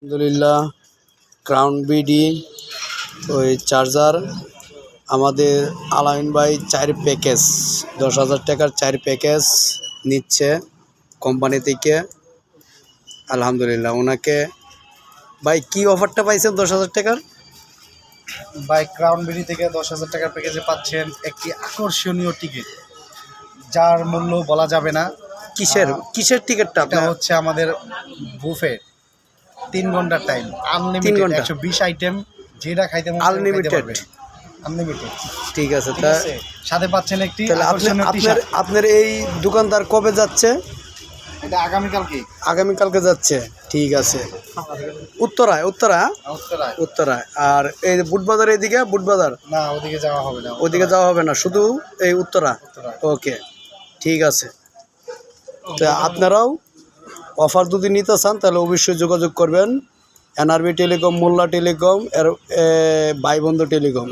আলহামদুলিল্লাহ crown BD ওই charger আমাদের আলামিন ভাই 4 প্যাকেজ 10,000 টাকার 4 প্যাকেজ নিচ্ছে কোম্পানি থেকে। আলহামদুলিল্লাহ ওনাকে ভাই কি অফারটা পাইছেন 10,000 টাকার? ভাই ক্রাউন বিডি থেকে 10,000 টাকার প্যাকেজে পাচ্ছেন একটি আকর্ষণীয় টিকিট, যার মূল্য বলা যাবে না। কিসের টিকিটটা? এটা হচ্ছে আমাদের বুফে 3 ঘন্টার টাইম, আনলিমিটেড 120 আইটেম, যেটা খাইতে মন চায় আনলিমিটেড। আনলিমিটেড ঠিক আছে। ঠিক আছে, সাথে পাচ্ছেন একটি তাহলে আকর্ষণীয় টি-শার্ট। আপনার এই দোকানদার কবে যাচ্ছে? এটা আগামীকালকে যাচ্ছে। ঠিক আছে। উত্তরায় আর এই বুটবাজার, এদিকে বুটবাজার না, ওদিকে যাওয়া হবে না, ওদিকে যাওয়া হবে না, শুধু এই উত্তরা। ওকে, ঠিক আছে। তো আপনারাও অফার যদি নিতে চান তাহলে অবশ্যই যোগাযোগ করবেন এনআরবি টেলিকম, মোল্লা টেলিকম, ভাই বন্ধু টেলিকম।